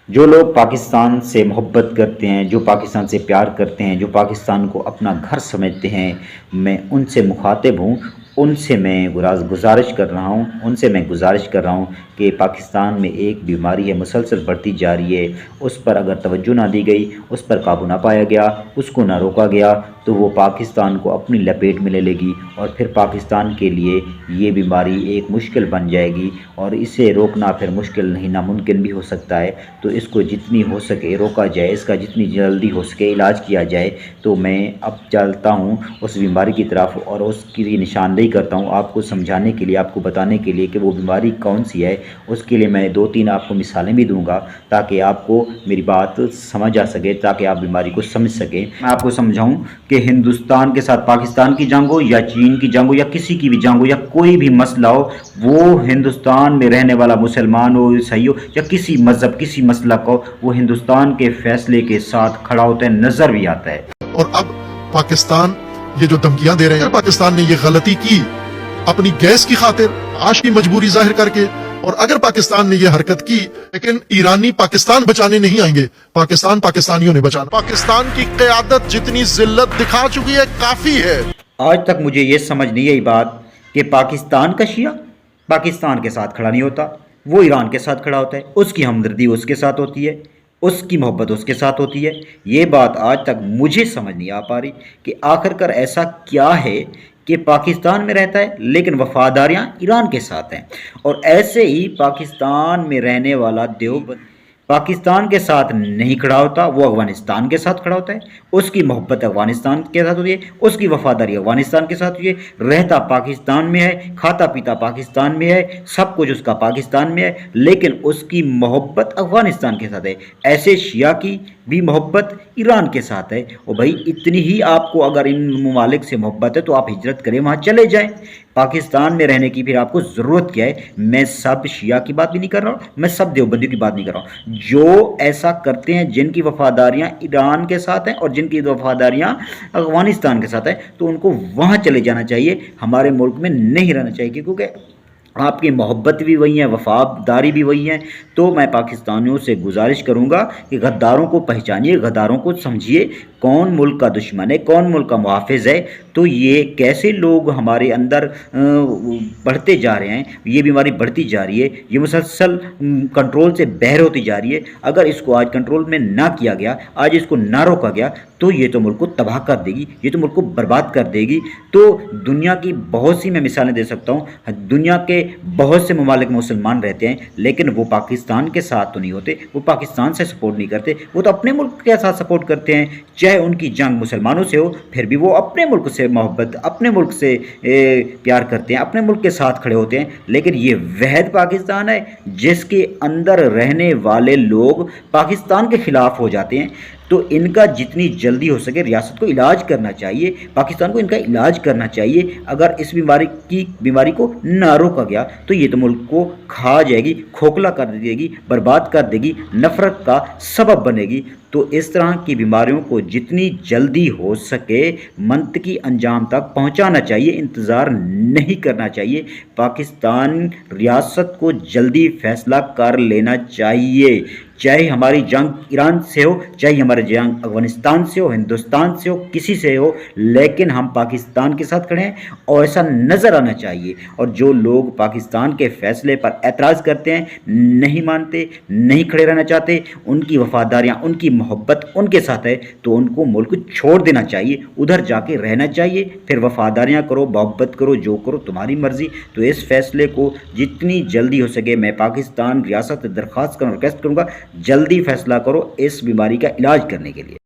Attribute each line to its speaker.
Speaker 1: جو لوگ پاکستان سے محبت کرتے ہیں، جو پاکستان سے پیار کرتے ہیں، جو پاکستان کو اپنا گھر سمجھتے ہیں، میں ان سے مخاطب ہوں، ان سے میں گزارش کر رہا ہوں کہ پاکستان میں ایک بیماری ہے، مسلسل بڑھتی جا رہی ہے، اس پر اگر توجہ نہ دی گئی، اس پر قابو نہ پایا گیا، اس کو نہ روکا گیا تو وہ پاکستان کو اپنی لپیٹ میں لے لے گی، اور پھر پاکستان کے لیے یہ بیماری ایک مشکل بن جائے گی، اور اسے روکنا پھر مشکل نہیں ناممکن بھی ہو سکتا ہے۔ تو اس کو جتنی ہو سکے روکا جائے، اس کا جتنی جلدی ہو سکے علاج کیا جائے۔ تو میں اب چلتا ہوں اس بیماری کی طرف اور اس کی نشاندہی کرتا ہوں، آپ کو سمجھانے کے لیے، آپ کو بتانے کے لیے کہ وہ بیماری کون سی ہے۔ اس کے لیے میں 2-3 آپ کو مثالیں بھی دوں گا تاکہ آپ کو میری بات سمجھ آ سکے، تاکہ آپ بیماری کو سمجھ سکیں۔ میں آپ کو سمجھاؤں کہ ہندوستان کے ساتھ پاکستان کی جنگ ہو یا چین کی جنگ ہو یا کسی کی بھی جنگ ہو یا کوئی بھی مسئلہ ہو، وہ ہندوستان میں رہنے والا مسلمان ہو، عیسائی ہو یا کسی مذہب، کسی مسلک ہو، وہ ہندوستان کے فیصلے کے ساتھ کھڑا ہوتا ہے، نظر بھی آتا ہے۔
Speaker 2: اور اب پاکستان یہ جو دھمکیاں دے رہے ہیں، پاکستان نے یہ غلطی کی اپنی گیس کی خاطر، آج کی مجبوری ظاہر کر کے، اور اگر پاکستان نے یہ حرکت کی، لیکن ایرانی پاکستان بچانے نہیں آئیں گے، پاکستان پاکستانیوں نے بچانا۔ پاکستان کی قیادت جتنی ذلت دکھا چکی ہے کافی ہے۔
Speaker 1: آج تک مجھے یہ سمجھ نہیں آئی بات کہ پاکستان کا شیعہ پاکستان کے ساتھ کھڑا نہیں ہوتا، وہ ایران کے ساتھ کھڑا ہوتا ہے، اس کی ہمدردی اس کے ساتھ ہوتی ہے، اس کی محبت اس کے ساتھ ہوتی ہے۔ یہ بات آج تک مجھے سمجھ نہیں آ پا رہی کہ آخر کر ایسا کیا ہے کہ پاکستان میں رہتا ہے لیکن وفاداریاں ایران کے ساتھ ہیں، اور ایسے ہی پاکستان میں رہنے والا دیوبند پاکستان کے ساتھ نہیں کھڑا ہوتا، وہ افغانستان کے ساتھ کھڑا ہوتا ہے، اس کی محبت افغانستان کے ساتھ ہوتی ہے، اس کی وفاداری افغانستان کے ساتھ ہوتی ہے، رہتا پاکستان میں ہے، کھاتا پیتا پاکستان میں ہے، سب کچھ اس کا پاکستان میں ہے، لیکن اس کی محبت افغانستان کے ساتھ ہے۔ ایسے شیعہ کی بھی محبت ایران کے ساتھ ہے۔ اور بھائی اتنی ہی آپ کو اگر ان ممالک سے محبت ہے تو آپ ہجرت کریں، وہاں چلے جائیں۔ پاکستان میں رہنے کی پھر آپ کو ضرورت کیا ہے؟ میں سب شیعہ کی بات بھی نہیں کر رہا ہوں، میں سب دیوبندیوں کی بات نہیں کر رہا ہوں۔ جو ایسا کرتے ہیں، جن کی وفاداریاں ایران کے ساتھ ہیں اور جن کی وفاداریاں افغانستان کے ساتھ ہیں، تو ان کو وہاں چلے جانا چاہیے، ہمارے ملک میں نہیں رہنا چاہیے، کیونکہ آپ کی محبت بھی وہی ہے، وفاداری بھی وہی ہے۔ تو میں پاکستانیوں سے گزارش کروں گا کہ غداروں کو پہچانیے، غداروں کو سمجھیے، کون ملک کا دشمن ہے، کون ملک کا محافظ ہے۔ تو یہ کیسے لوگ ہمارے اندر بڑھتے جا رہے ہیں، یہ بیماری بڑھتی جا رہی ہے، یہ مسلسل کنٹرول سے باہر ہوتی جا رہی ہے۔ اگر اس کو آج کنٹرول میں نہ کیا گیا، آج اس کو نہ روکا گیا، تو یہ تو ملک کو تباہ کر دے گی، یہ تو ملک کو برباد کر دے گی۔ تو دنیا کی بہت سی میں مثالیں دے سکتا ہوں، دنیا کے بہت سے ممالک مسلمان رہتے ہیں لیکن وہ پاکستان کے ساتھ تو نہیں ہوتے، وہ پاکستان سے سپورٹ نہیں کرتے، وہ تو اپنے ملک کے ساتھ سپورٹ کرتے ہیں، چاہے ان کی جنگ مسلمانوں سے ہو، پھر بھی وہ اپنے ملک سے محبت، اپنے ملک سے پیار کرتے ہیں، اپنے ملک کے ساتھ کھڑے ہوتے ہیں۔ لیکن یہ وحد پاکستان ہے جس کے اندر رہنے والے لوگ پاکستان کے خلاف ہو جاتے ہیں۔ تو ان کا جتنی جلدی ہو سکے ریاست کو علاج کرنا چاہیے، پاکستان کو ان کا علاج کرنا چاہیے۔ اگر اس بیماری کو نہ روکا گیا تو یہ تو ملک کو کھا جائے گی، کھوکھلا کر دے گی، برباد کر دے گی، نفرت کا سبب بنے گی۔ تو اس طرح کی بیماریوں کو جتنی جلدی ہو سکے منطقی انجام تک پہنچانا چاہیے، انتظار نہیں کرنا چاہیے۔ پاکستان ریاست کو جلدی فیصلہ کر لینا چاہیے، چاہے ہماری جنگ ایران سے ہو، چاہے ہماری جنگ افغانستان سے ہو، ہندوستان سے ہو، کسی سے ہو، لیکن ہم پاکستان کے ساتھ کھڑے ہیں اور ایسا نظر آنا چاہیے۔ اور جو لوگ پاکستان کے فیصلے پر اعتراض کرتے ہیں، نہیں مانتے، نہیں کھڑے رہنا چاہتے، ان کی وفاداریاں، ان کی محبت ان کے ساتھ ہے، تو ان کو ملک چھوڑ دینا چاہیے، ادھر جا کے رہنا چاہیے، پھر وفاداریاں کرو، محبت کرو، جو کرو تمہاری مرضی۔ تو اس فیصلے کو جتنی جلدی ہو سکے میں پاکستان ریاست درخواست کروں، ریکویسٹ کروں گا، جلدی فیصلہ کرو اس بیماری کا علاج کرنے کے لیے۔